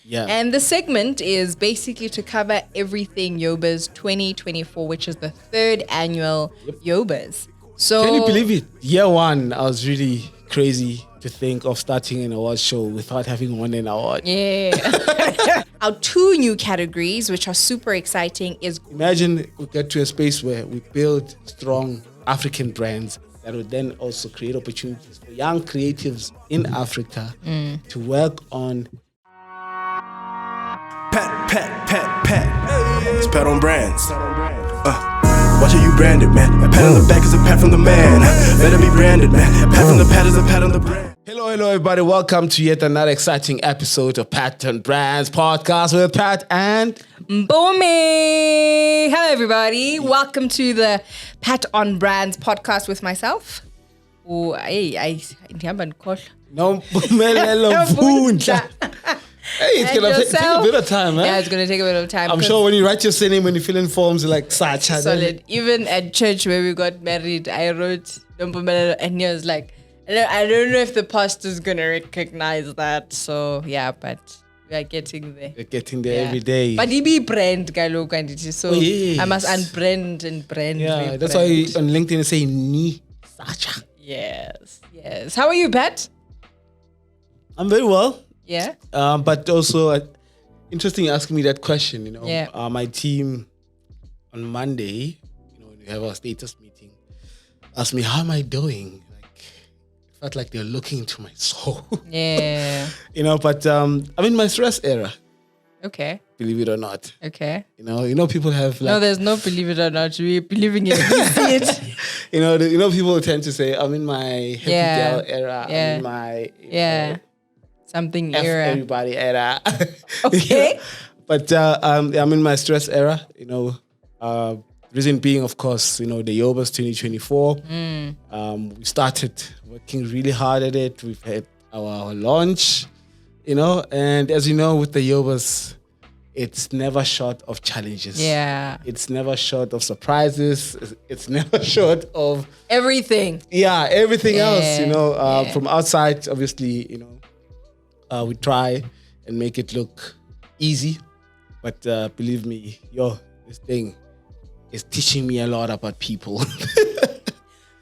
Yeah. And the segment is basically to cover everything YOBAs 2024, which is the third annual YOBAs. So Can you believe it? Year one, I was really crazy to think of starting an award show without having won an award. Yeah. Our two new categories, which are super exciting, is Imagine we get to a space where we build strong African brands that would then also create opportunities for young creatives in Africa to work on. Pat. It's PatOnBrands. Watch how you branded, man. A pat on the back is a pat from the man. Better be branded, man. Pat from the pat is a pat on the brand. Hello, everybody. Welcome to yet another exciting episode of Pat and Brands podcast with Pat and Mpumi. Hello, everybody. Welcome to the Pat on Brands podcast with myself. Oh, I haven't called. No, Hey, it's And going to take a bit of time, man. Yeah, it's going to take a bit of time. I'm sure when you write your surname, when you fill in forms, you're like, Sacha. Solid. Even at church where we got married, I wrote Mpumelelo, and he was like, I don't know if the pastor's going to recognize that. So, yeah, but we are getting there. You're getting there every day. But he be brand, Galo, and so yes. I must unbrand and brand. Yeah, that's rebrand. why on LinkedIn they say, Ni Sacha. Yes. How are you, Pat? I'm very well. Yeah. But also, interesting you asking me that question, Yeah. My team on Monday, when we have our status meeting, asked me, how am I doing? It felt like they're looking into my soul. Yeah. But I'm in my stress era, Okay. believe it or not. Okay. People have like, No, there's no believe it or not. We're believing it. We see it. people tend to say, I'm in my happy girl era. Yeah. I'm in my, Yeah. Something F era. everybody era. Okay. But I'm in my stress era, reason being, of course, the YOBAs 2024. We started working really hard at it. We've had our launch, and as you know, with the YOBAs, it's never short of challenges. Yeah. It's never short of surprises. It's never short of Everything. everything else, Yeah. from outside, obviously, we try and make it look easy, but believe me, this thing is teaching me a lot about people.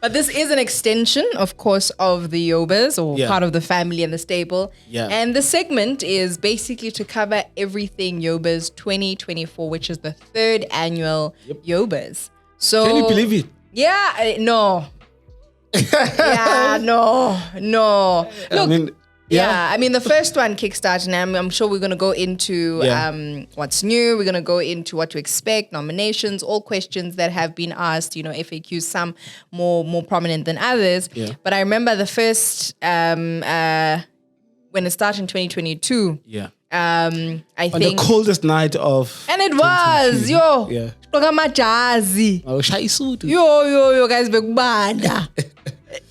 But this is an extension, of course, of the YOBAs, or Yeah. part of the family and the stable. Yeah. And the segment is basically to cover everything YOBAs 2024, which is the third annual YOBAs. So Can you believe it? Yeah, no. Yeah, no. Look, the first one kickstarted, and I'm sure we're going to go into what's new. We're going to go into what to expect, nominations, all questions that have been asked, FAQs, some more prominent than others. Yeah. But I remember the first, when it started in 2022, I On think. the coldest night of... And it was, yo. Yeah. Yo, Yo, guys, bekubanda.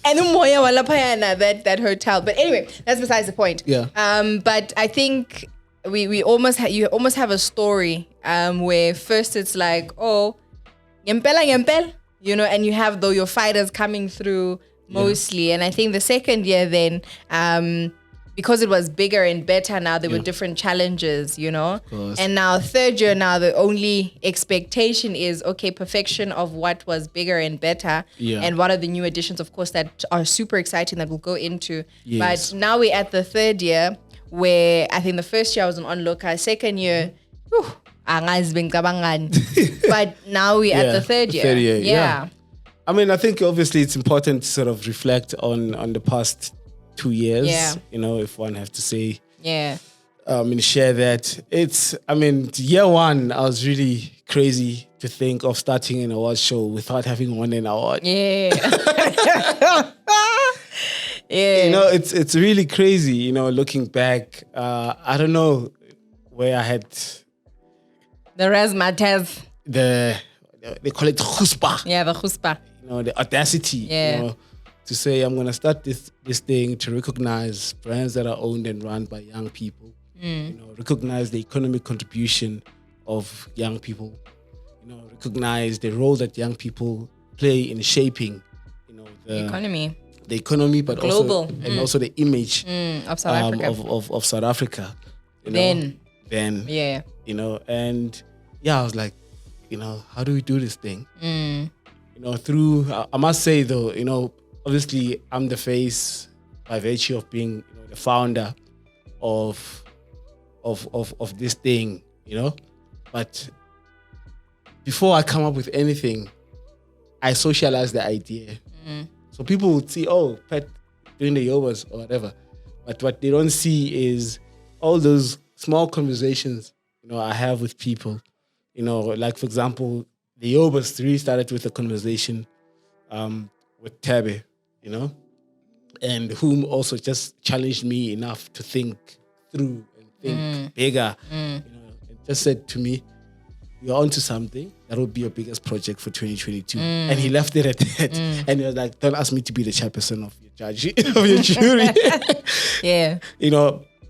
And umoya walaphayana that hotel. But anyway, that's besides the point. Yeah. But I think you almost have a story where first it's like, oh, ngempela, and you have your fighters coming through mostly. And I think the second year then, because it was bigger and better now, there were different challenges, course. And now third year now, the only expectation is, okay, perfection of what was bigger and better. Yeah. And what are the new additions, of course, that are super exciting that we'll go into. Yes. But now we're at the third year, where I think the first year I was an onlooker, second year, but now we're at the third year. Yeah. I think obviously it's important to sort of reflect on the past 2 years, Yeah. If one has to say, Yeah. and share that. Year one, I was really crazy to think of starting an award show without having won an award. Yeah. Yeah. It's really crazy, looking back. I don't know where I had The razzmatazz. they call it chutzpah. Yeah, the chutzpah. The audacity, to say I'm going to start this thing to recognize brands that are owned and run by young people, recognize the economic contribution of young people, recognize the role that young people play in shaping, the economy, but global, also and also the image of South Africa. of South Africa. Then then. Yeah. You know, and I was like, how do we do this thing? Through, I must say though, obviously I'm the face by virtue of being the founder of this thing, but before I come up with anything, I socialize the idea. So people would see, oh, Pat doing the YOBAs or whatever, but what they don't see is all those small conversations I have with people. Like for example, the YOBAs 3 started with a conversation with Tabe, and whom also just challenged me enough to think through and think bigger. And just said to me, "You're onto something. That will be your biggest project for 2022." And he left it at that. And he was like, "Don't ask me to be the chairperson of your judge of your jury." Yeah.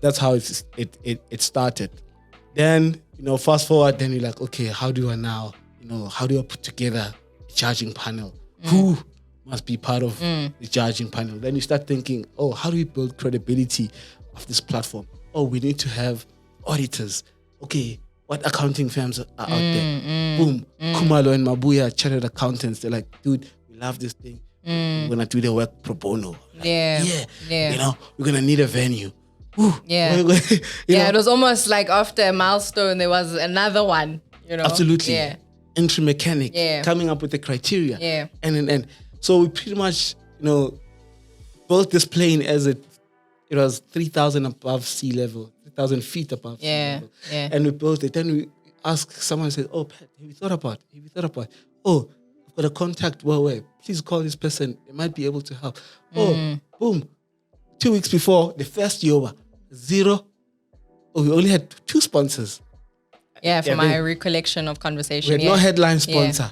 That's how it started. Then fast forward. Then you're like, okay, how do I now? How do I put together a judging panel? Who must be part of the judging panel? Then you start thinking, oh, how do we build credibility of this platform? Oh, we need to have auditors. Okay, what accounting firms are out there? Boom, Kumalo and Mabuya, chartered accountants. They're like, dude, we love this thing. We're gonna do the work pro bono. Like, yeah. We're gonna need a venue. Ooh, it was almost like after a milestone, there was another one. Absolutely. Yeah. Entry mechanic, coming up with the criteria. Yeah. And so we pretty much, built this plane as it was 3,000 above sea level, 3,000 feet above sea level. Yeah. And we built it. Then we asked someone, said, oh, Pat, have you thought about? Oh, I've got a contact. Where? Please call this person. They might be able to help. Oh, boom. 2 weeks before the first YOBA, 0. Oh, we only had 2 sponsors. Yeah, from my recollection of conversation. We had no headline sponsor.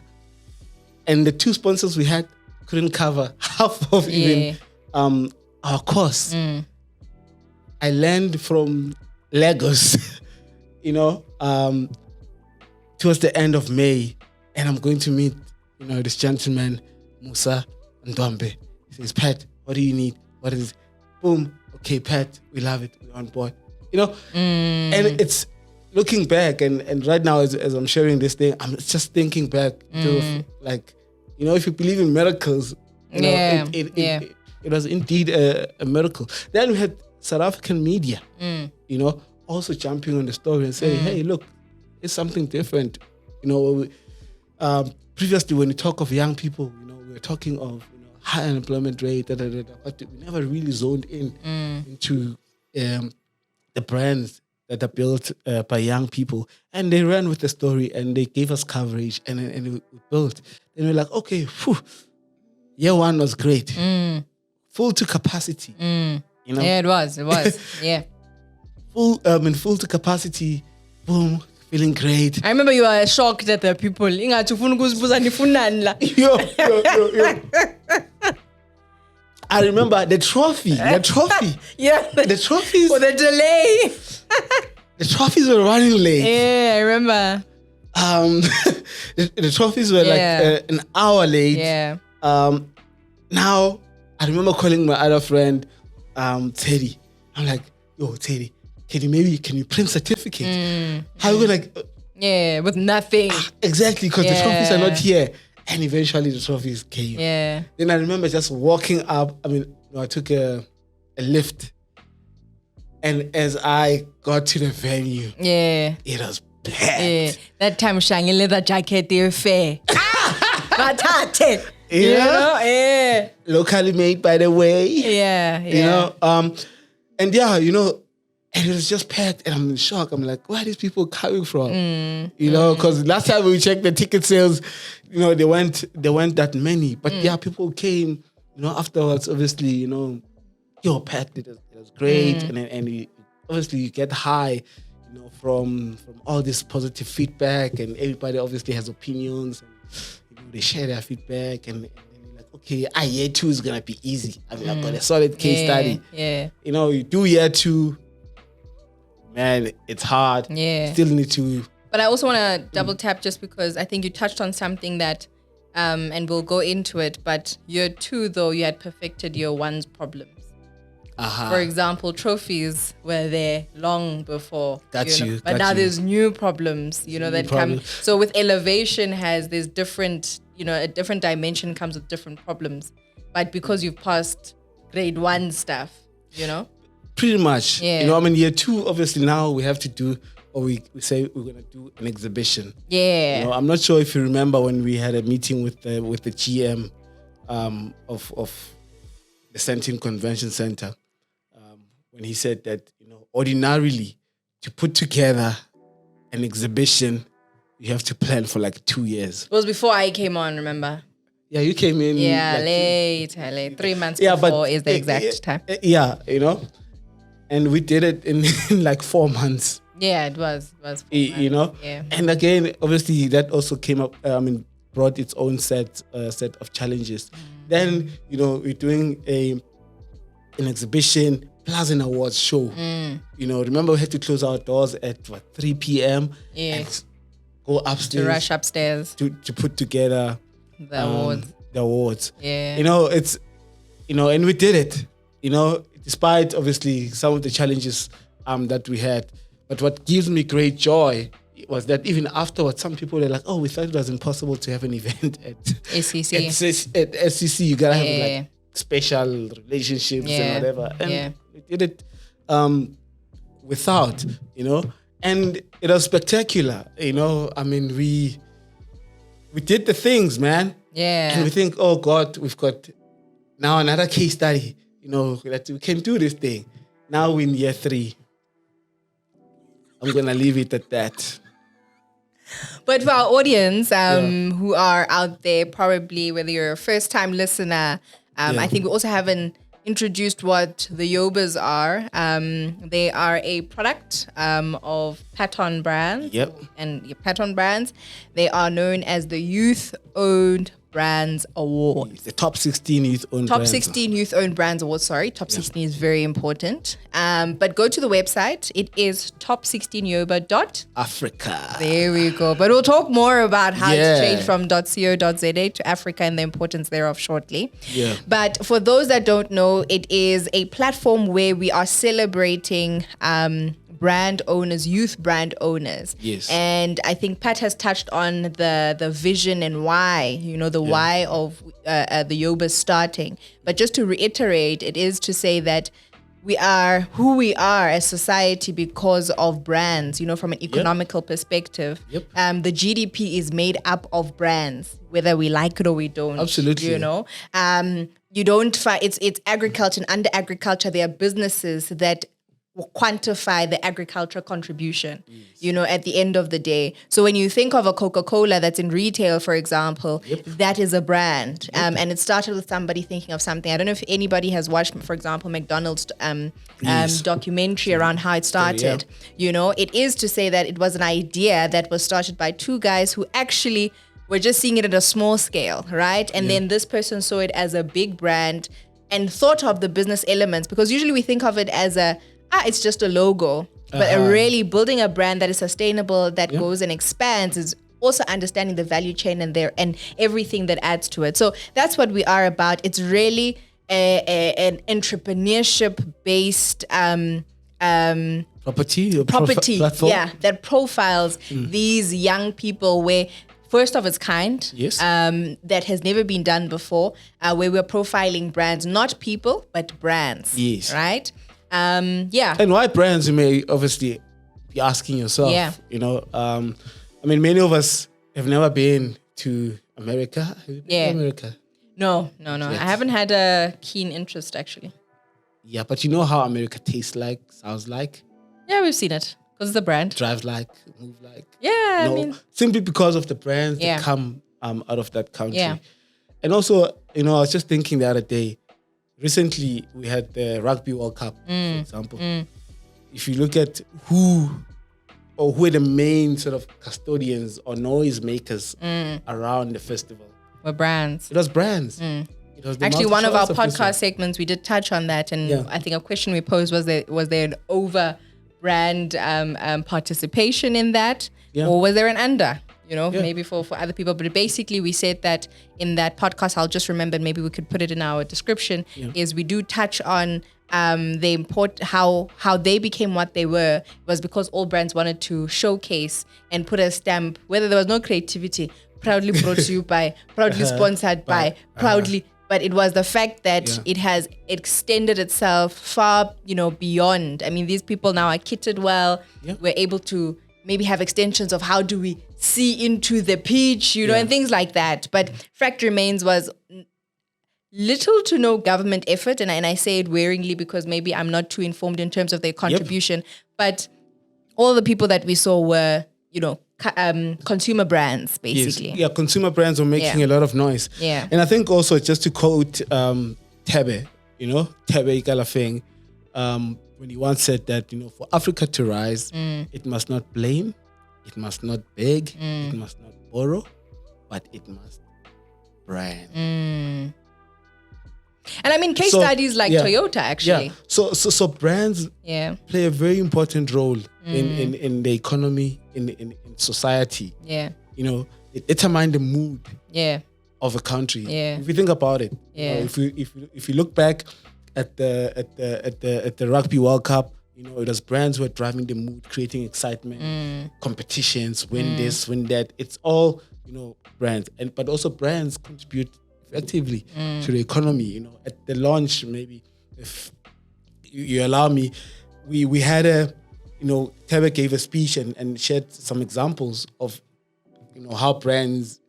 And the 2 sponsors we had couldn't cover half of even our costs. I land from Lagos, towards the end of May, and I'm going to meet, this gentleman, Musa Ndwambe. He says, Pat, what do you need? What is it? Boom. Okay, Pat, we love it. We're on board. And it's looking back, and right now as I'm sharing this thing, I'm just thinking back to like, if you believe in miracles, it was indeed a miracle. Then we had South African media, also jumping on the story and saying, hey, look, it's something different. Previously when you talk of young people, we were talking of high unemployment rate, but we never really zoned into the brands that are built by young people. And they ran with the story and they gave us coverage and we built. And we're like, okay, year 1 was great. Full to capacity. Yeah, it was. Yeah. Full to capacity. Boom. Feeling great. I remember you were shocked at the people. Yo. I remember the trophy. Yeah. The trophies. For the delay. The trophies were running late. Yeah, I remember. The trophies were like an hour late. Yeah. Now, I remember calling my other friend, Teddy. I'm like, yo, Teddy, maybe can you print certificates? How we like? With nothing. Exactly, because the trophies are not here. And eventually the trophies came. Yeah. Then I remember just walking up. I took a lift. And as I got to the venue, it was packed. Yeah. That time, shiny leather jacket, they're fair. Yeah. Locally made, by the way. Yeah. And and it was just packed, and I'm in shock. I'm like, where are these people coming from? Because last time we checked the ticket sales, they weren't that many. But people came, afterwards, obviously, yo, Pat, it was great. And obviously you get high, from all this positive feedback, and everybody obviously has opinions, and they share their feedback, and you're like, okay, year 2 is gonna be easy. I've got a solid case study. Yeah. You do year 2, man, it's hard. Yeah. Still need to. But I also want to double tap just because I think you touched on something that, and we'll go into it. But year 2, though, you had perfected year 1's problems. For example, trophies were there long before. But now there's new problems, that come. So with elevation there's different, a different dimension comes with different problems. But because you've passed grade 1 stuff, Pretty much. Yeah. Year 2, obviously now we have to do, or we say we're going to do an exhibition. Yeah. I'm not sure if you remember when we had a meeting with the GM of the Sentin Convention Center, when he said that, ordinarily to put together an exhibition, you have to plan for like 2 years. It was before I came on, remember? Yeah, you came in. Yeah, late. 3 months before is the exact time. Yeah, and we did it in like 4 months. Yeah, it was 4 months. Yeah. And again, obviously that also came up, brought its own set of challenges. Then, we're doing an exhibition plus an awards show. Remember we had to close our doors at 3 p.m. Yes. And go upstairs. To rush upstairs. To put together the awards. Yeah. It's, and we did it, despite obviously some of the challenges that we had. But what gives me great joy was that even afterwards, some people are like, "Oh, we thought it was impossible to have an event at SCC. At SCC. You gotta have special relationships and whatever." And we did it without, and it was spectacular. We did the things, man. Yeah. And we think, oh God, we've got now another case study. That we can do this thing. Now we're in year 3. I'm gonna leave it at that. But for our audience who are out there, probably whether you're a first-time listener, I think we also haven't introduced what the YOBAs are. They are a product of PatOnBrands. Yep. And PatOnBrands. They are known as the Youth-Owned Brands Award. The top 16 youth-owned brands. Top 16 youth-owned brands award, sorry. Top 16 is very important. But go to the website. It is top16yoba. Africa. There we go. But we'll talk more about how it's changed from .co.za to Africa and the importance thereof shortly. Yeah. But for those that don't know, it is a platform where we are celebrating brand owners, youth brand owners. Yes. And I think Pat has touched on the vision and why, the why of the YOBA starting. But just to reiterate, it is to say that we are who we are as society because of brands, from an economical perspective. Yep. The GDP is made up of brands, whether we like it or we don't. Absolutely. You don't find it's agriculture, and under agriculture there are businesses that will quantify the agricultural contribution, at the end of the day. So when you think of a Coca-Cola that's in retail, for example, that is a brand. And it started with somebody thinking of something. I don't know if anybody has watched, for example, McDonald's documentary around how it started. It is to say that it was an idea that was started by 2 guys who actually were just seeing it at a small scale, right? And then this person saw it as a big brand and thought of the business elements, because usually we think of it as it's just a logo. But really building a brand that is sustainable, that goes and expands, is also understanding the value chain and everything that adds to it. So that's what we are about. It's really an entrepreneurship-based property platform, that profiles these young people, where first of its kind, that has never been done before, where we're profiling brands, not people, but brands. Yes. Right? And why brands, you may obviously be asking yourself. Yeah. Many of us have never been to America. Have you been to America? No. I haven't had a keen interest, actually. Yeah, but you know how America tastes like, sounds like? Yeah, we've seen it. Because it's the brand. Drive like, move like. Yeah, simply because of the brands that come out of that country. Yeah. And also, I was just thinking the other day, recently we had the Rugby World Cup, for example. If you look at who are the main sort of custodians or noise makers around the festival, were brands. It was brands. It was actually one of our podcast segments, we did touch on that, and I think a question we posed was there an over brand participation in that, or was there an under? maybe for other people. But basically, we said that in that podcast, I'll just remember, maybe we could put it in our description, is we do touch on how they became what they were was because all brands wanted to showcase and put a stamp, whether there was no creativity, proudly brought to you by, proudly sponsored by, proudly. But it was the fact that it has extended itself far, beyond. I mean, these people now are kitted well. We're able to maybe have extensions of how do we see into the pitch, and things like that. But fact remains was little to no government effort. And I say it wearingly because maybe I'm not too informed in terms of their contribution. But all the people that we saw were, consumer brands, basically. Yes. Yeah, consumer brands were making a lot of noise. Yeah. And I think also, just to quote Tebe, Tebe Ikalafeng, when he once said that, for Africa to rise, it must not blame, it must not beg, it must not borrow, but it must brand. And I mean, case studies like Toyota, actually. Yeah. So brands play a very important role in the economy, in society. Yeah. It determine the mood of a country. Yeah. If you think about it. If you look back at the Rugby World Cup, it was brands who were driving the mood, creating excitement, competitions, win this, win that. It's all, brands. But also brands contribute effectively to the economy. At the launch, maybe if you allow me, we had Tebe gave a speech and shared some examples of how brands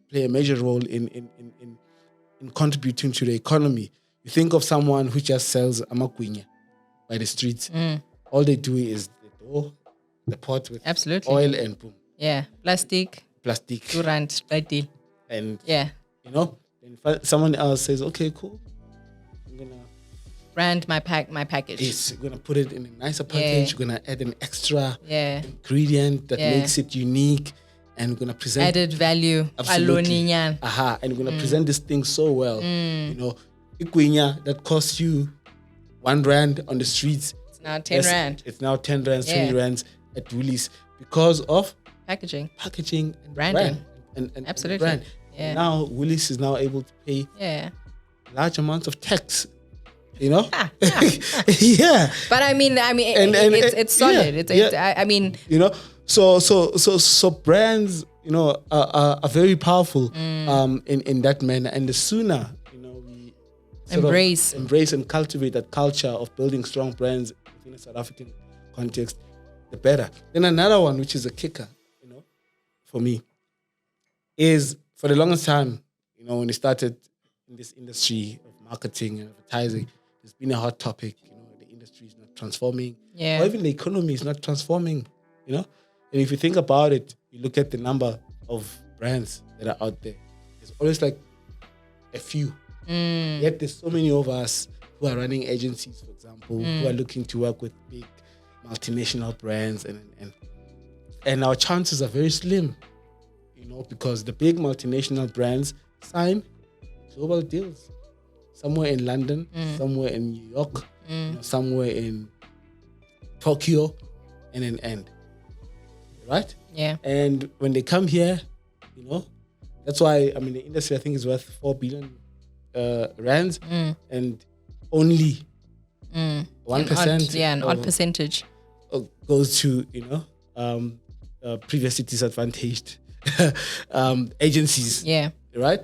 play a major role in contributing to the economy. You think of someone who just sells amakwinya by the streets. All they do is the door, the pot with oil and boom. Yeah, plastic. 2 rand, right deal. And then someone else says, okay, cool, I'm gonna brand my package. Yes, we're gonna put it in a nicer package. We're gonna add an extra ingredient that makes it unique, and we're gonna present added value. Absolutely. And we're gonna present this thing so well. Ikwinya that costs you 1 rand on the streets. It's now 10 rand. It's now 10 rands, 20 rands at Woolies because of packaging and branding. And absolutely. Brand. Yeah. Now Woolies is now able to pay large amounts of tax. Yeah. But I mean, it's solid. I mean, so brands, are very powerful, in that manner. And the sooner, we embrace and cultivate that culture of building strong brands in a South African context, the better. Then another one, which is a kicker, for me, is for the longest time, when we started in this industry of marketing and advertising, it's been a hot topic. The industry is not transforming, or even the economy is not transforming. And if you think about it, you look at the number of brands that are out there. There's always like a few. Yet there's so many of us who are running agencies, for example, who are looking to work with big multinational brands, and our chances are very slim. Because the big multinational brands sign global deals. Somewhere in London, somewhere in New York, somewhere in Tokyo, and an end. Right? Yeah. And when they come here, that's why, the industry, I think, is worth 4 billion rands, and only 1%. An odd percentage goes to, previously disadvantaged agencies. Yeah. Right?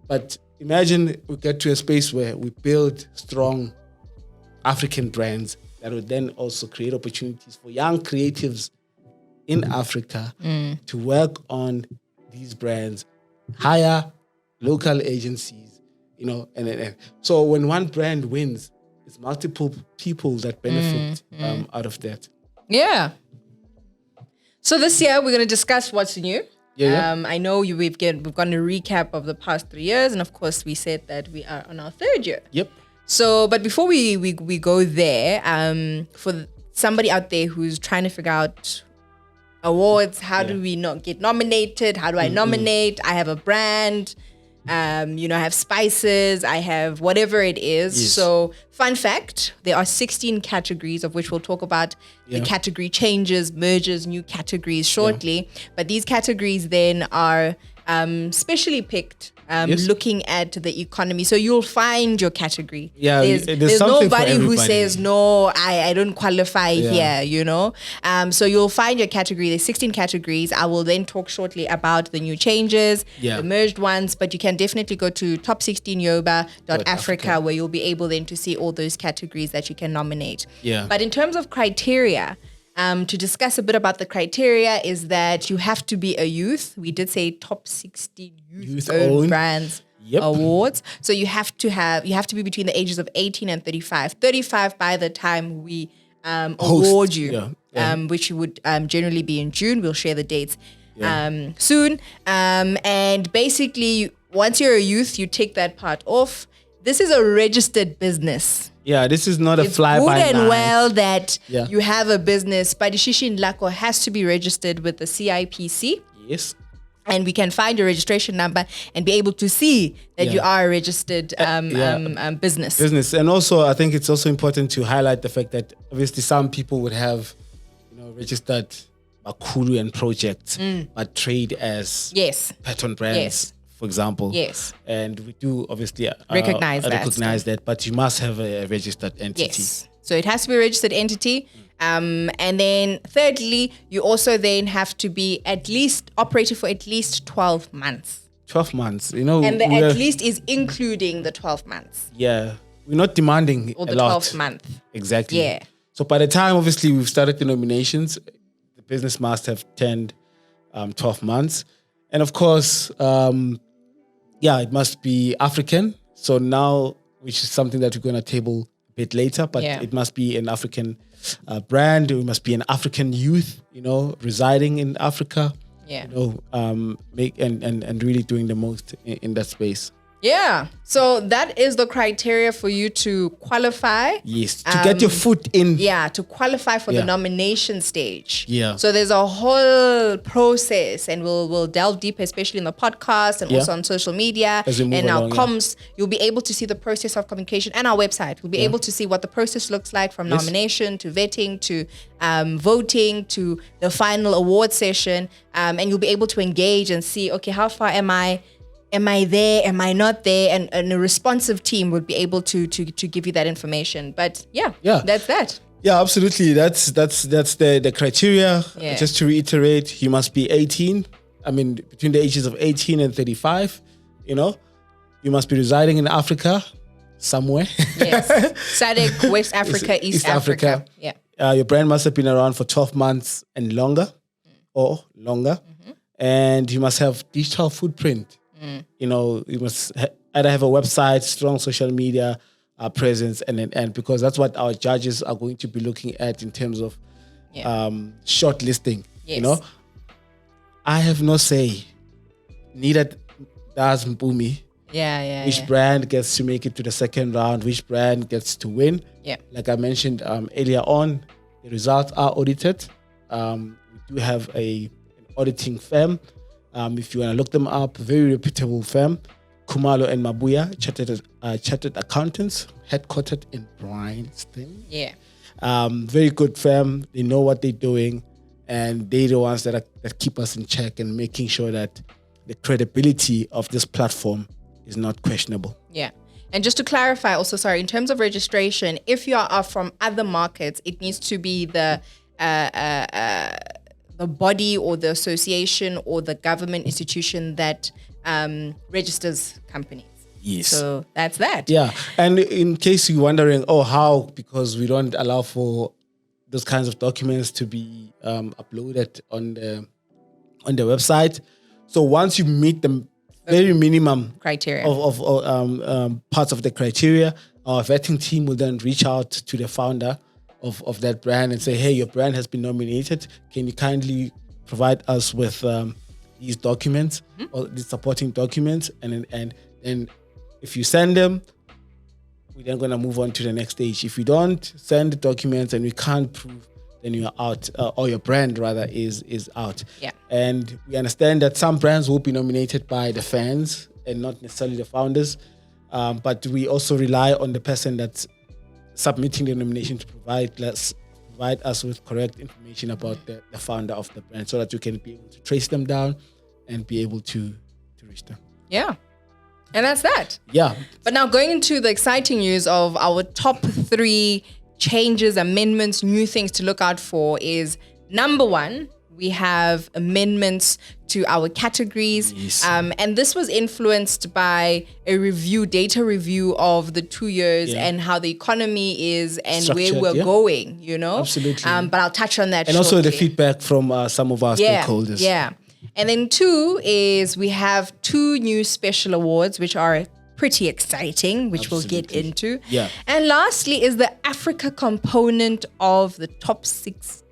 But imagine we get to a space where we build strong African brands that would then also create opportunities for young creatives in Africa to work on these brands, hire local agencies, and so when one brand wins, it's multiple people that benefit out of that. Yeah. So this year we're going to discuss what's new. I know we've gotten a recap of the past 3 years, and of course we said that we are on our 3rd year. Yep. So, but before we go there, for somebody out there who's trying to figure out awards, how do we not get nominated? How do I nominate? I have a brand. I have spices, I have whatever it is. Yes. So fun fact, there are 16 categories, of which we'll talk about the category changes, mergers, new categories shortly. But these categories then are specially picked, looking at the economy. So you'll find your category. Yeah, there's nobody who says, no, I don't qualify here, So you'll find your category. There's 16 categories. I will then talk shortly about the new changes, the merged ones, but you can definitely go to top16yoba.africa where you'll be able then to see all those categories that you can nominate. Yeah. But in terms of criteria, to discuss a bit about the criteria is that you have to be a youth. We did say top 60 youth-owned brands awards. So you have to be between the ages of 18 and 35. 35 by the time we award you, which would generally be in June. We'll share the dates soon. And basically, once you're a youth, you take that part off. This is a registered business. Yeah, this is not a fly-by-night. It's good and well that you have a business, but Ishishin Lako has to be registered with the CIPC. Yes. And we can find your registration number and be able to see that you are a registered business. Business. And also, I think it's also important to highlight the fact that obviously some people would have, registered Makulu and projects, but trade as PatOnBrands. Yes. For example. Yes. And we do obviously recognize that, but you must have a registered entity. Yes. So it has to be a registered entity. And then thirdly, you also then have to be at least operated for at least 12 months. 12 months, And the at least is including the 12 months. Yeah. We're not demanding or a the lot. 12th month. Exactly. Yeah. So by the time obviously we've started the nominations, the business must have turned 12 months. And of course, it must be African. So now, which is something that we're going to table a bit later, but it must be an African brand. It must be an African youth, residing in Africa. Yeah. Make and really doing the most in that space. Yeah. So that is the criteria for you to qualify. Yes. To get your foot in. Yeah. To qualify for the nomination stage. Yeah. So there's a whole process, and we'll delve deep, especially in the podcast and also on social media and our comms. You'll be able to see the process of communication, and our website. We'll be able to see what the process looks like from nomination to vetting to voting to the final award session. And you'll be able to engage and see, okay, how far am I? Am I there? Am I not there? And a responsive team would be able to give you that information. But that's that. Yeah, absolutely. That's the criteria. Yeah. Just to reiterate, you must be 18. I mean, between the ages of 18 and 35. You must be residing in Africa somewhere. Yes, SADC, West Africa, East Africa. Yeah. Your brand must have been around for 12 months and longer, and you must have digital footprint. You must either have a website, strong social media presence, and because that's what our judges are going to be looking at in terms of shortlisting. Yes. I have no say. Neither does Mpumi. Which brand gets to make it to the second round? Which brand gets to win? Yeah. Like I mentioned earlier on, the results are audited. We do have an auditing firm. If you want to look them up, very reputable firm, Kumalo and Mabuya, chartered accountants, headquartered in Bryanston. Yeah. Very good firm. They know what they're doing, and they're the ones that keep us in check and making sure that the credibility of this platform is not questionable. Yeah. And just to clarify also, in terms of registration, if you are from other markets, it needs to be the body or the association or the government institution that registers companies. Yes. So that's that. Yeah. And in case you're wondering, how, because we don't allow for those kinds of documents to be uploaded on the website. So once you meet the very minimum criteria of parts of the criteria, our vetting team will then reach out to the founder of that brand and say, hey, your brand has been nominated. Can you kindly provide us with these documents or these supporting documents? And if you send them, we're then going to move on to the next stage. If you don't send the documents and we can't prove, then you're out, or your brand rather is out. Yeah. And we understand that some brands will be nominated by the fans and not necessarily the founders. But we also rely on the person that's submitting the nomination to provide us with correct information about the founder of the brand, so that you can be able to trace them down and be able to reach them. Yeah. And that's that. Yeah. But now going into the exciting news of our top 3 changes, amendments, new things to look out for is, number 1, we have amendments to our categories. Yes. And this was influenced by a data review of the 2 years and how the economy is and where we're going, Absolutely. But I'll touch on that and shortly. also the feedback from some of our stakeholders. Yeah. And then 2 is we have 2 new special awards, which are pretty exciting, which we'll get into. Yeah. And lastly is the Africa component of the top 16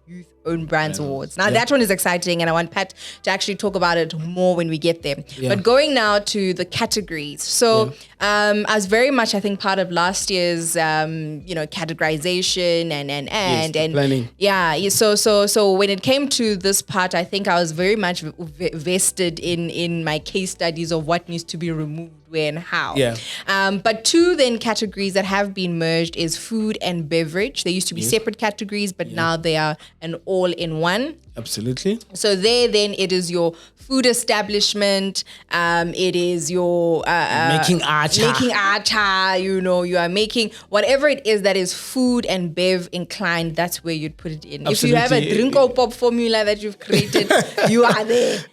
youth-owned brands awards. Now that one is exciting, and I want Pat to actually talk about it more when we get there. Yeah. But going now to the categories. So as very much, I think, part of last year's, categorization and planning. Yeah. So when it came to this part, I think I was very much vested in my case studies of what needs to be removed, where and how. Yeah. But 2 then categories that have been merged is food and beverage. They used to be separate categories, but now they are an all-in-one. Absolutely. So there then it is your food establishment, it is your making acha, you are making whatever it is that is food and bev inclined, that's where you'd put it in. Absolutely. If you have a drink or pop formula that you've created, you are there.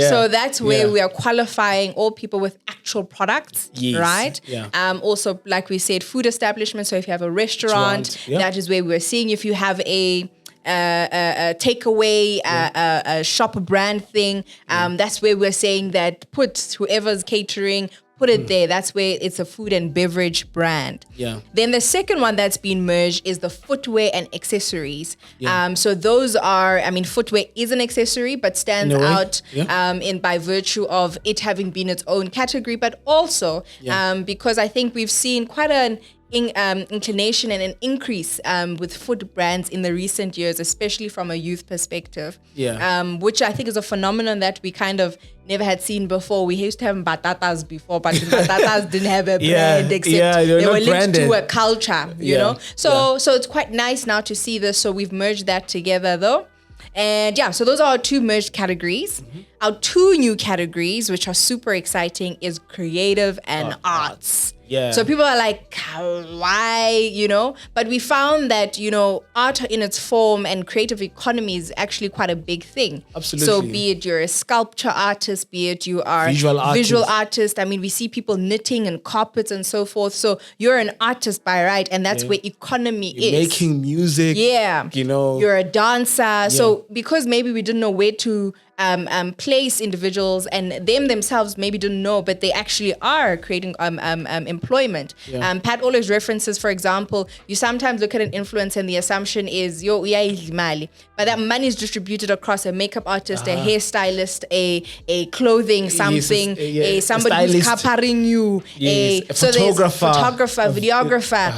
So that's where we are qualifying all people with actual products, right? Yeah. Also, like we said, food establishment. So if you have a restaurant, that is where we're seeing. If you have a takeaway, a shop brand thing, that's where we're saying that put whoever's catering, put it there. That's where it's a food and beverage brand. Yeah. Then the second one that's been merged is the footwear and accessories. So those are, footwear is an accessory, but stands out by virtue of it having been its own category, but also because I think we've seen quite an inclination and an increase with food brands in the recent years, especially from a youth perspective, which I think is a phenomenon that we kind of never had seen before. We used to have batatas before, but batatas didn't have a brand except they were linked branded to a culture, you know. So it's quite nice now to see this. So we've merged that together though. And so those are our 2 merged categories. Our 2 new categories, which are super exciting, is creative and arts. Yeah. So people are like, why, But we found that, art in its form and creative economy is actually quite a big thing. Absolutely. So be it you're a sculpture artist, be it you are visual artist. We see people knitting and carpets and so forth. So you're an artist by right, and that's where economy is. Making music. Yeah. You're a dancer. Yeah. So because maybe we didn't know where to place individuals, and them themselves maybe didn't know, but they actually are creating employment. Pat always references, for example, you sometimes look at an influencer and the assumption is but that money is distributed across a makeup artist, a hairstylist, a clothing something, somebody who's covering you, a photographer, videographer.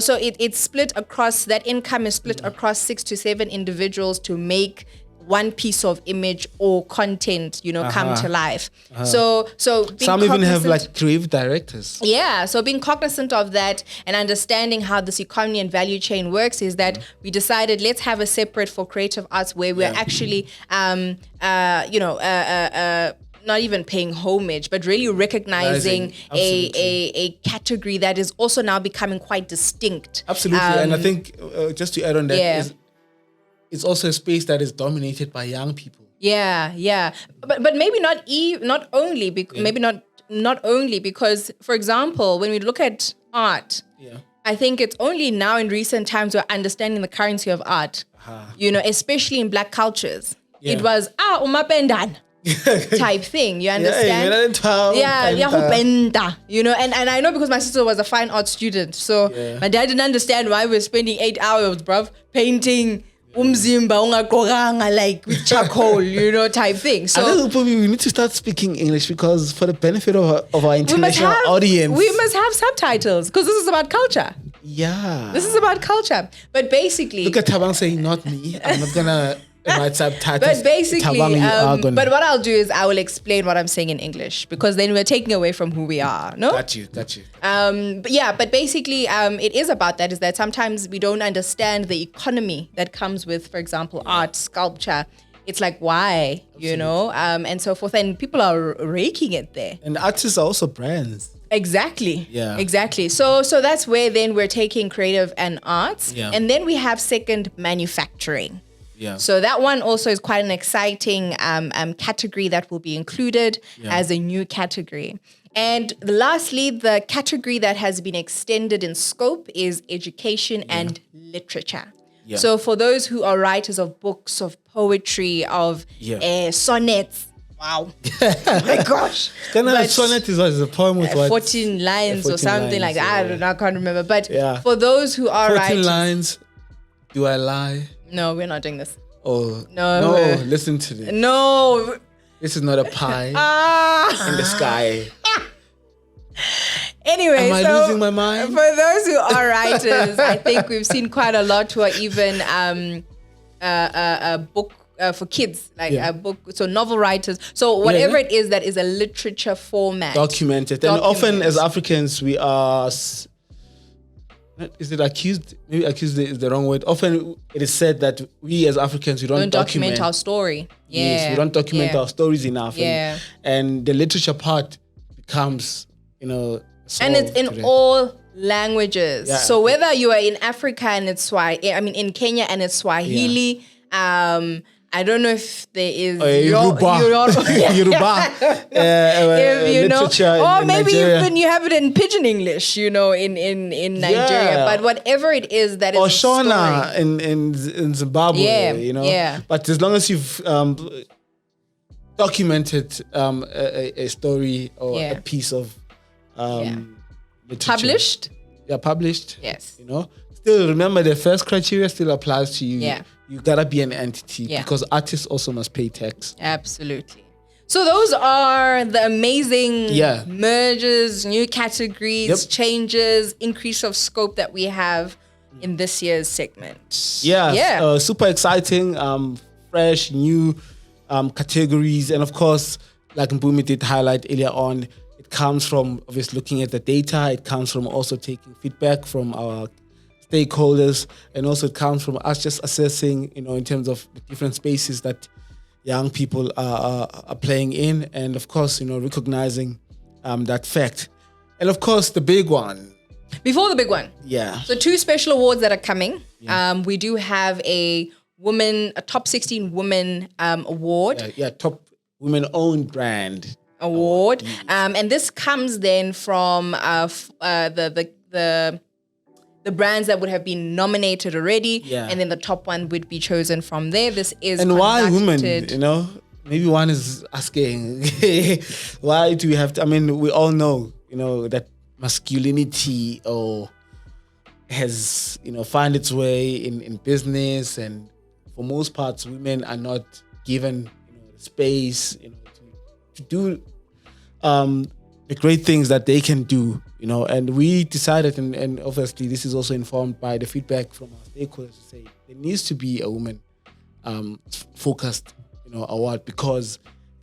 So it's split across, that income is split across 6 to 7 individuals to make one piece of image or content, come to life. So some even have like creative directors. Yeah. So being cognizant of that and understanding how this economy and value chain works is that we decided let's have a separate for creative arts where we're actually, not even paying homage, but really recognizing a category that is also now becoming quite distinct. Absolutely. And I think just to add on that, it's also a space that is dominated by young people. Yeah. But maybe not only because, for example, when we look at art, I think it's only now in recent times we're understanding the currency of art. Especially in Black cultures. It was umapendan type thing. You understand? And I know because my sister was a fine art student, so my dad didn't understand why we're spending 8 hours, bruv, painting umzimba ungagqokanga like with charcoal, type thing. So I think we need to start speaking English because for the benefit of our international audience, we must have subtitles because this is about culture. Yeah, this is about culture. But basically, look at Tabang saying, "Not me. I'm not gonna But basically, but what I'll do is I will explain what I'm saying in English, because then we're taking away from who we are. No? Got you. But basically, it is about that, is that sometimes we don't understand the economy that comes with, for example, art, sculpture. It's like, why, Absolutely. and so forth. And people are raking it there. And artists are also brands. Exactly. Yeah. Exactly. So that's where then we're taking creative and arts. Yeah. And then we have second, manufacturing. Yeah. So that one also is quite an exciting category that will be included as a new category. And lastly, the category that has been extended in scope is education and literature. Yeah. So for those who are writers of books, of poetry, of sonnets, wow, oh my gosh. A sonnet is a poem with 14 lines 14 or something like that. I don't know, I can't remember. But for those who are 14 writers. 14 lines, do I lie? No, we're not doing this. Oh, no, listen to this. No. This is not a pie in the sky. Anyway, am I losing my mind? For those who are writers, I think we've seen quite a lot who are even a book for kids, like a book. So novel writers. So whatever it is that is a literature format. Documented. And often as Africans, we are... Is it accused? Maybe accused is the wrong word. Often it is said that we as Africans, we don't document our story. Yes, we don't document our stories enough. And the literature part becomes, and it's in all languages. Yeah. So whether you are in Africa and it's in Kenya and it's Swahili, I don't know if there is Yoruba, literature, or maybe Nigeria. Even you have it in Pidgin English, in Nigeria. But whatever it is that is or Shona in Zimbabwe, But as long as you've documented a story or a piece of literature. Published. Yes. Still remember the first criteria still applies to you. Yeah. You gotta be an entity because artists also must pay tax. Absolutely. So those are the amazing mergers, new categories, changes, increase of scope that we have in this year's segment. Super exciting, fresh, new categories. And of course, like Mpumi did highlight earlier on, it comes from obviously looking at the data. It comes from also taking feedback from our stakeholders, and also it comes from us just assessing, in terms of the different spaces that young people are playing in, and of course, recognizing that fact. And of course, the big one. Before the big one. Yeah. So 2 special awards that are coming. Yeah. We do have a top 16 women award. Top women-owned brand award. And this comes then from the brands that would have been nominated already, and then the top one would be chosen from there. This is why women? Maybe one is asking, why do we have to? I mean, we all know, that masculinity has, found its way in business, and for most parts, women are not given the space, to do the great things that they can do. And we decided, and obviously this is also informed by the feedback from our stakeholders, to say there needs to be a woman focused, award, because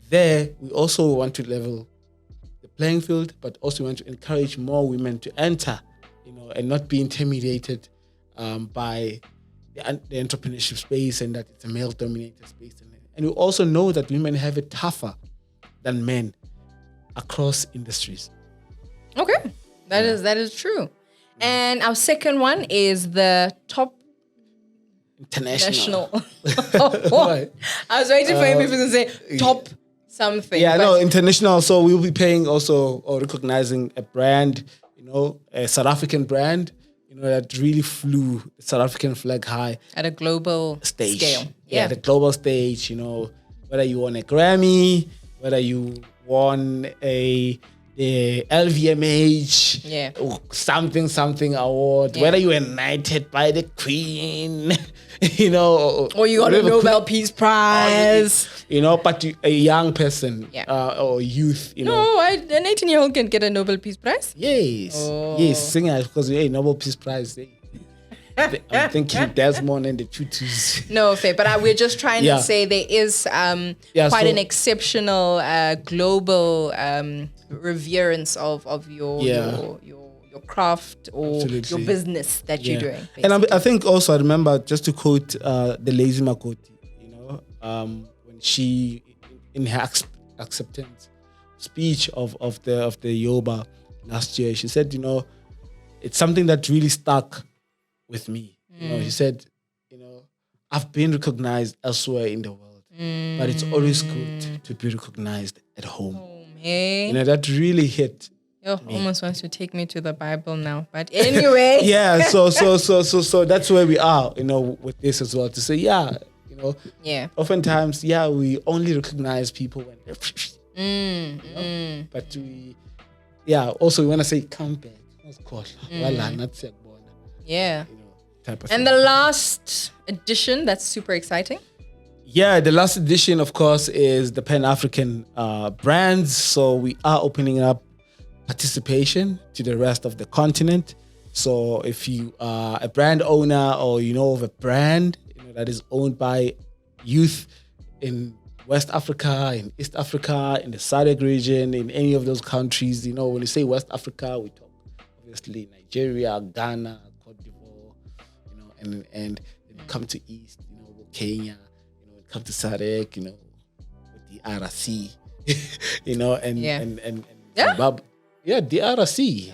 there we also want to level the playing field, but also want to encourage more women to enter, and not be intimidated by the entrepreneurship space, and that it's a male-dominated space. And we also know that women have it tougher than men across industries. Okay. That is true. And our second one is the top international. I was waiting for people to say top something. International. So we'll be paying also, or recognizing a brand, a South African brand, that really flew the South African flag high at a global scale. The global stage. Whether you won a Grammy, whether you won the LVMH or something award, whether you were knighted by the Queen, or you got a Nobel Peace Prize, but a young person or youth, No, an 18-year-old can get a Nobel Peace Prize. Yes, yes, singer, because Nobel Peace Prize. I'm thinking Desmond and the Tutus. No, fair. But we're just trying to say there is quite an exceptional global reverence of your craft or your business that you're doing. Basically. And I think also I remember, just to quote the Lazy Makoti, when she in her acceptance speech of the YOBA last year, she said, it's something that really stuck with me. She said, I've been recognized elsewhere in the world, but it's always good to be recognized at home. Hey. That really hit. Almost wants to take me to the Bible now, but anyway. So that's where we are, with this as well, to say, oftentimes, we only recognize people when they're but also we want to say come back. Of course. Yeah. Type of and thing. the last edition, that's super exciting. Yeah, the last edition, of course, is the Pan-African brands. So we are opening up participation to the rest of the continent. So if you are a brand owner or of a brand that is owned by youth in West Africa, in East Africa, in the SADC region, in any of those countries, when you say West Africa, we talk obviously Nigeria, Ghana, Cote d'Ivoire, and come to East, Kenya, come to SADC, with the RC, and Zimbabwe. Yeah, the RC.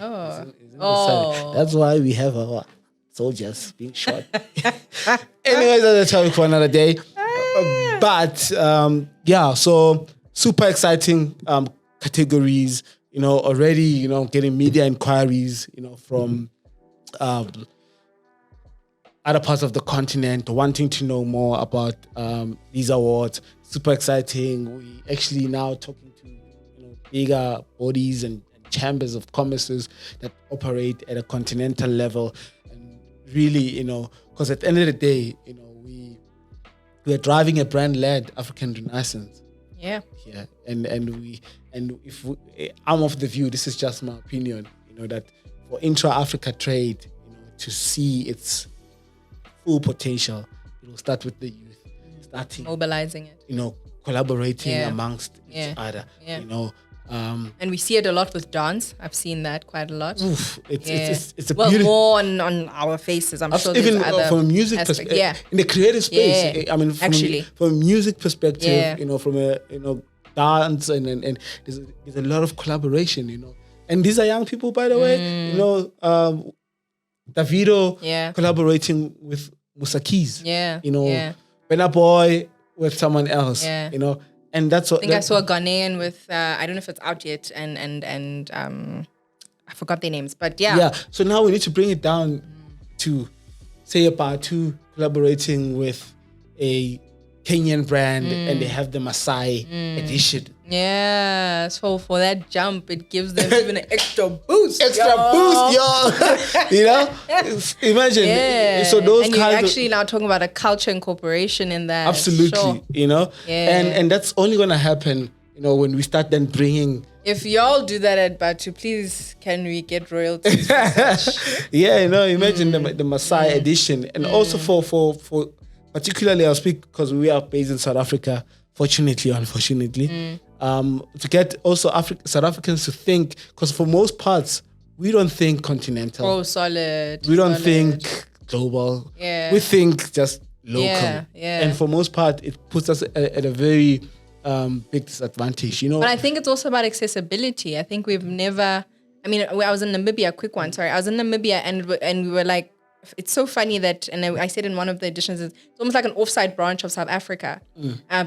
That's why we have our soldiers being shot. Anyways, that's a topic for another day. But so super exciting categories. Already getting media inquiries. From other parts of the continent wanting to know more about these awards. Super exciting. We actually now talking to bigger bodies and chambers of commerces that operate at a continental level, and really, because at the end of the day, we are driving a brand-led African renaissance. Yeah. And if I'm of the view, this is just my opinion, that for intra-Africa trade, to see its full potential, it will start with the youth, starting mobilizing it, collaborating amongst each other, and we see it a lot with dance. I've seen that quite a lot. It's a beautiful. More on our faces. I'm sure even there's other from a music perspective, in the creative space. From a music perspective, from a dance and there's a lot of collaboration. And these are young people, by the way. Davido collaborating with Musa Keys. Burna Boy with someone else. And that's what I think I saw a Ghanaian with I don't know if it's out yet, and I forgot their names, but so now we need to bring it down to say about two collaborating with a Kenyan brand, and they have the Maasai edition. So for that jump, it gives them even an extra boost. Imagine. So those and you're actually now talking about a culture incorporation in that. Absolutely, and that's only going to happen, when we start then bringing. If y'all do that at Batu, please, can we get royalties? Imagine the Maasai edition, and also for particularly, I'll speak because we are based in South Africa, fortunately or unfortunately, to get also South Africans to think, because for most parts, we don't think continental. Oh, solid. We don't think global. We think just local. And for most part, it puts us at a very big disadvantage, But I think it's also about accessibility. I think we've never, I was in Namibia, quick one, sorry. I was in Namibia and we were like, it's so funny that, and I said in one of the editions, it's almost like an offside branch of South Africa,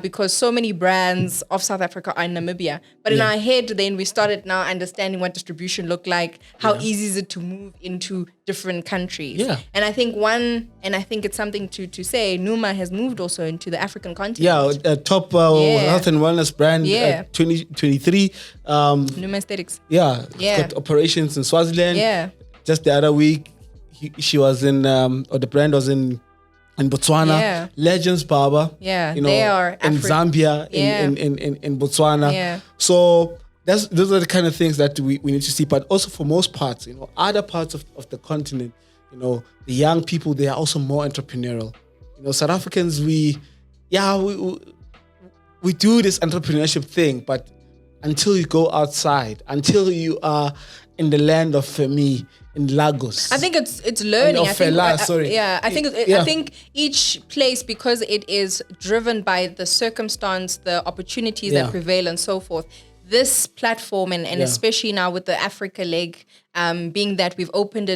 because so many brands of South Africa are in Namibia. But in our head, then we started now understanding what distribution looked like, how easy is it to move into different countries. And I think it's something to say, Numa has moved also into the African continent. A top health and wellness brand, 2023. Numa Aesthetics. Got operations in Swaziland. Just the other week, she was in, or the brand was in Botswana. Legends Barber. They are in Zambia, in Botswana. So those are the kind of things that we need to see. But also for most parts, other parts of the continent, You know, the young people, they are also more entrepreneurial. You know, South Africans, we do this entrepreneurship thing, but until you go outside, until you are in the land of Femi, in Lagos. I think it's learning. I think each place, because it is driven by the circumstance, the opportunities that prevail and so forth. This platform and especially now with the Africa leg, being that we've opened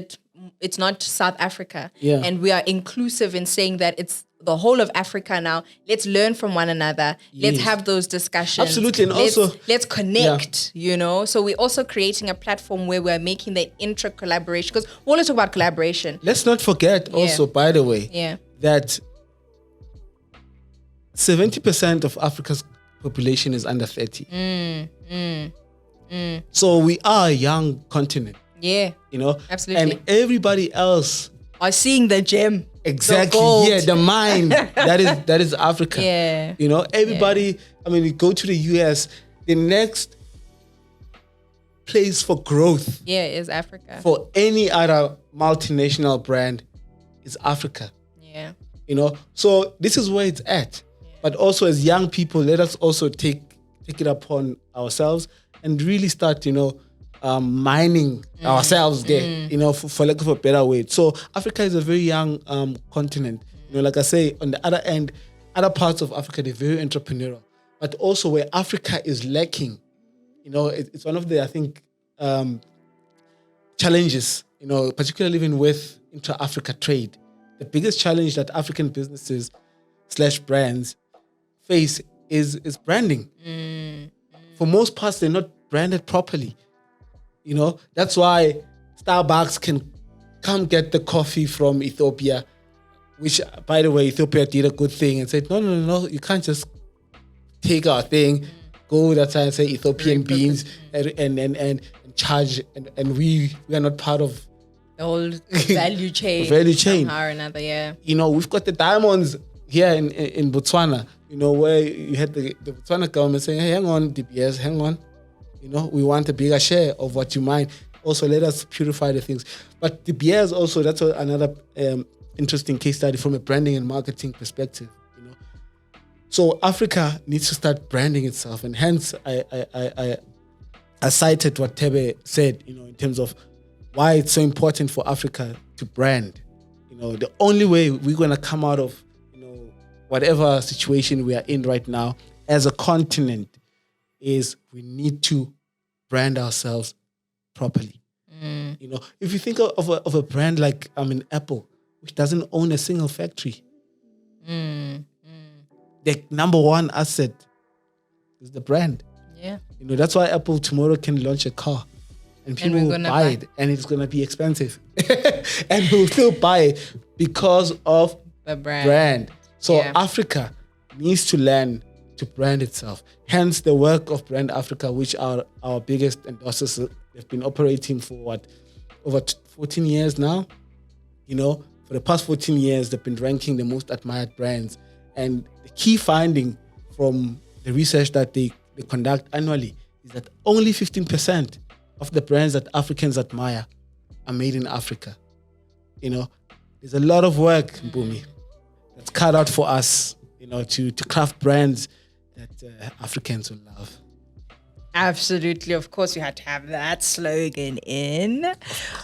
it's not South Africa. Yeah. And we are inclusive in saying that it's the whole of Africa now. Let's learn from one another. Yes. Let's have those discussions. Absolutely. And let's connect, you know. So we're also creating a platform where we're making the intra-collaboration, because we always talk about collaboration. Let's not forget also, by the way, that 70% of Africa's population is under 30. So we are a young continent. Yeah. You know? Absolutely. And everybody else are seeing the gem. Exactly. The mine. that is Africa. Yeah. You know, everybody, I mean, you go to the US, the next place for growth is Africa. For any other multinational brand is Africa. Yeah. You know, so this is where it's at. Yeah. But also as young people, let us also take it upon ourselves and really start, you know, mining ourselves there, you know, for lack of a better word. So Africa is a very young continent. You know, like I say, on the other end, other parts of Africa, they're very entrepreneurial. But also where Africa is lacking, you know, it's one of the, I think, challenges, you know, particularly even with intra-Africa trade. The biggest challenge that African businesses / brands face is branding. For most parts, they're not branded properly. You know, that's why Starbucks can come get the coffee from Ethiopia, which, by the way, Ethiopia did a good thing and said, no, you can't just take our thing, go that side and say Ethiopian beans and charge, and we are not part of the whole value chain. Somehow or another, You know, we've got the diamonds here in Botswana, you know, where you had the Botswana government saying, hey, hang on, DBS, hang on. You know, we want a bigger share of what you mine. Also, let us purify the things. But the beers also, that's another interesting case study from a branding and marketing perspective. You know, so Africa needs to start branding itself, and hence I cited what Tebe said. You know, in terms of why it's so important for Africa to brand. You know, the only way we're gonna come out of, you know, whatever situation we are in right now as a continent is we need to brand ourselves properly. You know, if you think of a brand like Apple, which doesn't own a single factory, the number one asset is the brand. Yeah, you know, that's why Apple tomorrow can launch a car and people will buy it, and it's gonna be expensive, and we'll still buy it because of the brand. So Africa needs to learn to brand itself. Hence the work of Brand Africa, which are our biggest endorsers. They've been operating for over 14 years now. You know, for the past 14 years, they've been ranking the most admired brands. And the key finding from the research that they conduct annually is that only 15% of the brands that Africans admire are made in Africa. You know, there's a lot of work, Mpumi, that's cut out for us, you know, to craft brands that Africans will love. Absolutely. Of course, you had to have that slogan in.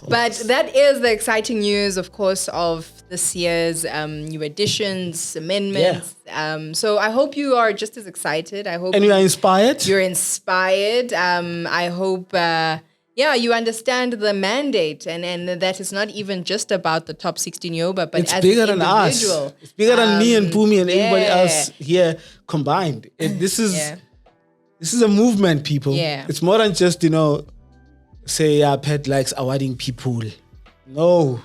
But that is the exciting news, of course, of this year's new additions, amendments. So I hope you are just as excited. I hope you are inspired. You're inspired. I hope, you understand the mandate and that it's not even just about the top 16 YOBA, but it's as bigger an than individual. Us. It's bigger than me and Mpumi and everybody else here combined. This is a movement, people. Yeah. It's more than just, you know, say, Pat likes awarding people. No.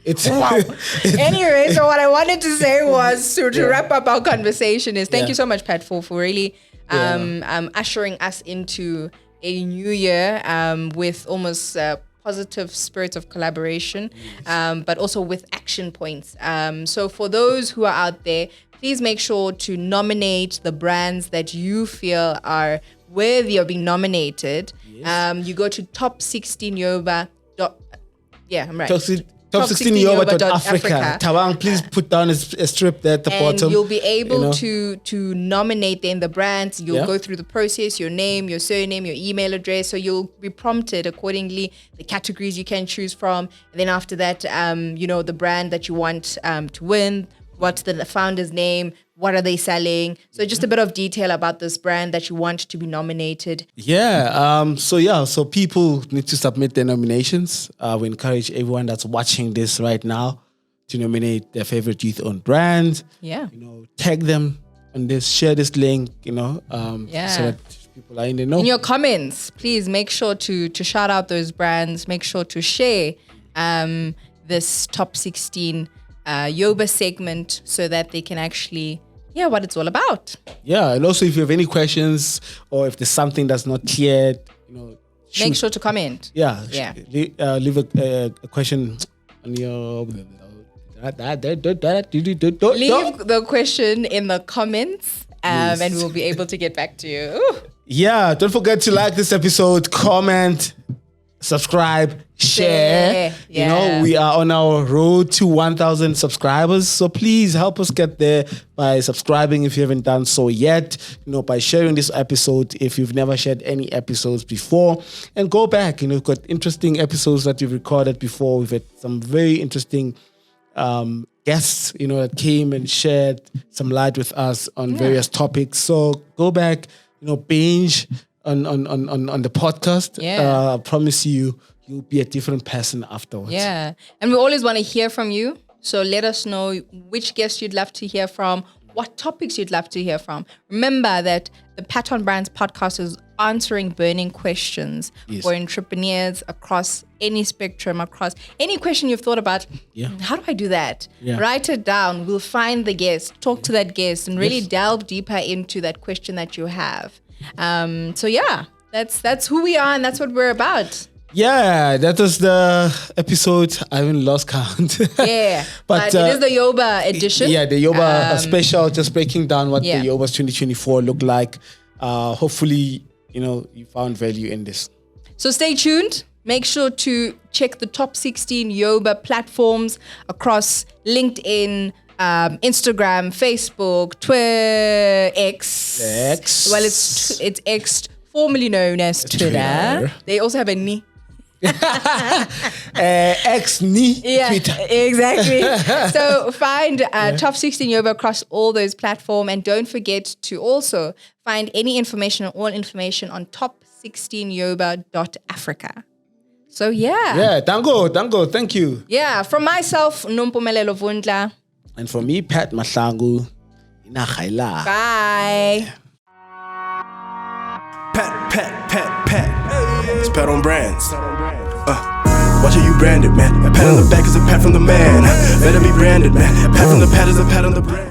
It's wow. Anyway, so what I wanted to say was to wrap up our conversation is thank you so much, Pat, for really ushering us into a new year with almost positive spirits of collaboration, but also with action points. So for those who are out there, please make sure to nominate the brands that you feel are worthy of being nominated. Yes. You go to top16yoba. Yeah, I'm right. Top 16 YOBA.Africa. Tawang, please put down a strip there at the bottom. And you'll be able to nominate then the brands. You'll go through the process, your name, your surname, your email address. So you'll be prompted accordingly, the categories you can choose from. And then after that, the brand that you want to win, what's the founder's name, what are they selling? So just a bit of detail about this brand that you want to be nominated. Yeah. So people need to submit their nominations. We encourage everyone that's watching this right now to nominate their favorite youth-owned brand. Yeah. Tag them on this, share this link, so that people are in the know. In your comments, please make sure to shout out those brands. Make sure to share this top 16 YOBA segment so that they can actually what it's all about. Yeah, and also if you have any questions or if there's something that's not clear, make sure to comment. Yeah. Leave a question on your. Leave the question in the comments, and we'll be able to get back to you. Ooh. Yeah, don't forget to like this episode, comment, subscribe, share. We are on our road to 1,000 subscribers, so please help us get there by subscribing if you haven't done so yet, by sharing this episode if you've never shared any episodes before, and go back. We've got interesting episodes that we've recorded before. We've had some very interesting guests that came and shared some light with us on various topics. So go back, binge on the podcast. I promise you'll be a different person afterwards. Yeah. And we always want to hear from you. So let us know which guests you'd love to hear from, what topics you'd love to hear from. Remember that the PatOnBrands podcast is answering burning questions for entrepreneurs across any spectrum, across any question you've thought about. How do I do that? Write it down. We'll find the guest, talk to that guest, and really delve deeper into that question that you have. That's who we are and that's what we're about. Yeah, that was the episode. I haven't lost count. but it is the YOBA edition. Yeah, the YOBA special, just breaking down what the YOBAs 2024 look like. Hopefully, you found value in this. So stay tuned. Make sure to check the top 16 YOBA platforms across LinkedIn, Instagram, Facebook, Twitter, X. Well, it's X, formerly known as Twitter. They also have a ni. X-ni Twitter. Exactly. So find top 16 YOBA across all those platforms, and don't forget to also find any information or all information on top16yoba.africa. So Dango, thank you. From myself, Nompumelelo Vundla, and for me, Pat Mahlangu. Bye. Pat. It's PatOnBrands. Watch how you branded, man. A pat on the back is a pat from the man. Better be branded, man. A pat from the pat is a pat on the brand.